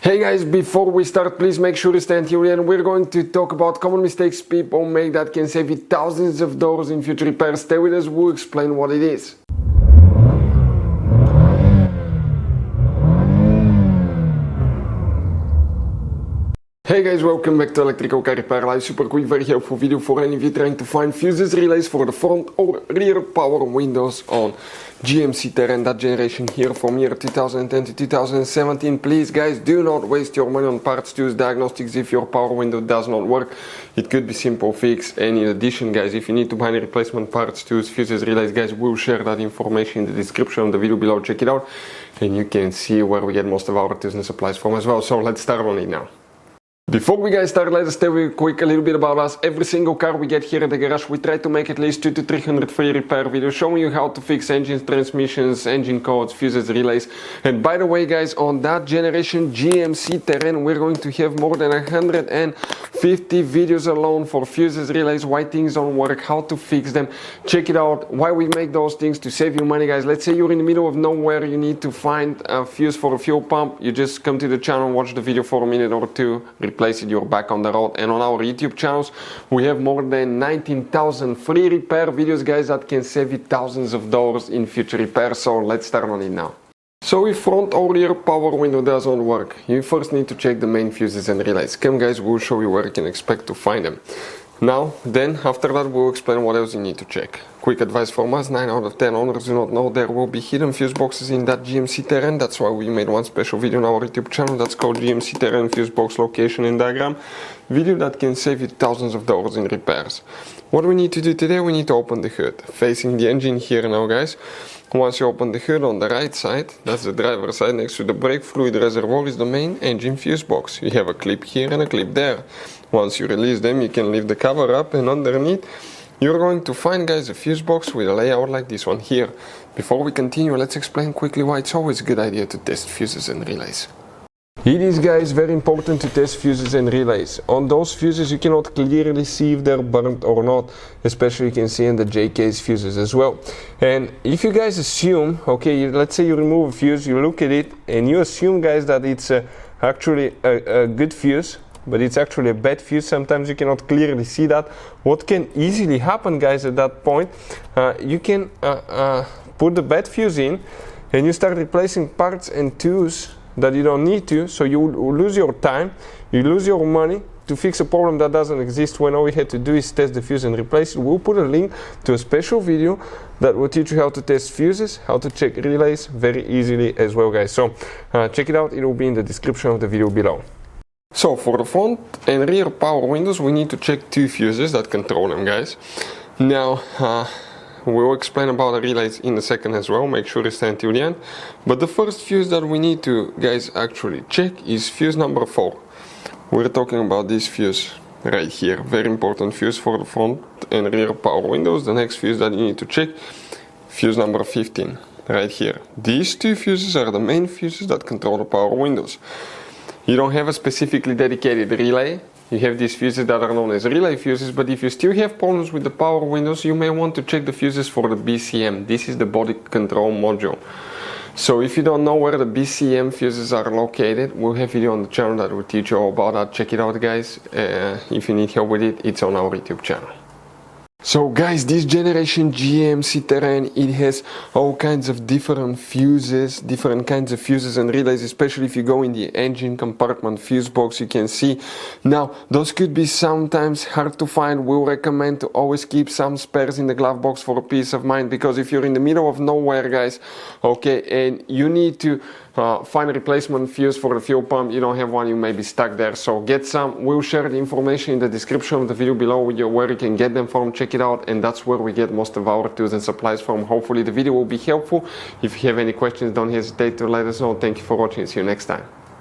Hey guys, before we start, please make sure to stay until the end. We're going to talk about common mistakes people make that can save you thousands of dollars in future repairs. Stay with us, we'll explain what it is. Hey guys, welcome back to Electrical Car Repair Live. Super quick, very helpful video for any of you trying to find fuses, relays for the front or rear power windows on GMC Terrain, that generation here from year 2010 to 2017. Please guys, do not waste your money on parts tools, diagnostics if your power window does not work. It could be simple fix, and in addition guys, if you need to buy any replacement parts tools, fuses, relays, guys, we'll share that information in the description of the video below. Check it out and you can see where we get most of our tools and supplies from as well. So let's start on it now. Before we guys start, let us tell you quick a little bit about us. Every single car we get here at the garage, we try to make at least 200 to 300 free repair videos showing you how to fix engines, transmissions, engine codes, fuses, relays. And by the way guys, on that generation GMC Terrain, we're going to have more than 150 videos alone for fuses, relays, why things don't work, how to fix them. Check it out, why we make those things to save you money guys. Let's say you're in the middle of nowhere, you need to find a fuse for a fuel pump. You just come to the channel, watch the video for a minute or two, replace it, you're back on the road. And on our YouTube channels we have more than 19,000 free repair videos guys that can save you thousands of dollars in future repairs. So let's start on it now. So if front or rear power window doesn't work, you first need to check the main fuses and relays. Come guys, we'll show you where you can expect to find them. Then after that we'll explain what else you need to check. Quick advice from us, 9 out of 10 owners do not know there will be hidden fuse boxes in that GMC Terrain. That's why we made one special video on our YouTube channel that's called GMC Terrain Fuse Box Location and Diagram. Video that can save you thousands of dollars in repairs. What we need to do today, we need to open the hood. Facing the engine here now guys. Once you open the hood on the right side, that's the driver's side, next to the brake fluid reservoir is the main engine fuse box. You have a clip here and a clip there. Once you release them, you can lift the cover up, and underneath you're going to find guys a fuse box with a layout like this one here. Before we continue, let's explain quickly why it's always a good idea to test fuses and relays. It is guys very important to test fuses and relays. On those fuses you cannot clearly see if they're burnt or not, especially you can see in the J-case fuses as well. And if you guys assume, okay, let's say you remove a fuse, you look at it and you assume guys that it's actually a good fuse, but it's actually a bad fuse. Sometimes you cannot clearly see that. What can easily happen guys at that point, you can put the bad fuse in and you start replacing parts and tools that you don't need to, so you lose your time, you lose your money to fix a problem that doesn't exist, when all we had to do is test the fuse and replace it. We'll put a link to a special video that will teach you how to test fuses, how to check relays very easily as well guys. So check it out, it will be in the description of the video below. So for the front and rear power windows we need to check two fuses that control them guys. Now we'll explain about the relays in a second as well, make sure to stay until the end. But the first fuse that we need to guys actually check is fuse number 4. We're talking about this fuse right here, very important fuse for the front and rear power windows. The next fuse that you need to check, fuse number 15, right here. These two fuses are the main fuses that control the power windows. You don't have a specifically dedicated relay. You have these fuses that are known as relay fuses, but if you still have problems with the power windows, you may want to check the fuses for the BCM. This is the body control module. So if you don't know where the BCM fuses are located, we'll have a video on the channel that will teach you all about that. Check it out guys. If you need help with it, it's on our YouTube channel. So guys, this generation GMC Terrain, it has all kinds of different kinds of fuses and relays, especially if you go in the engine compartment fuse box, you can see. Now, those could be sometimes hard to find. We'll recommend to always keep some spares in the glove box for peace of mind, because if you're in the middle of nowhere guys, okay, and you need to find a replacement fuse for the fuel pump, you don't have one, you may be stuck there. So get some. We'll share the information in the description of the video below where you can get them from. Check it out, and that's where we get most of our tools and supplies from. Hopefully the video will be helpful. If you have any questions, don't hesitate to let us know. Thank you for watching. See you next time.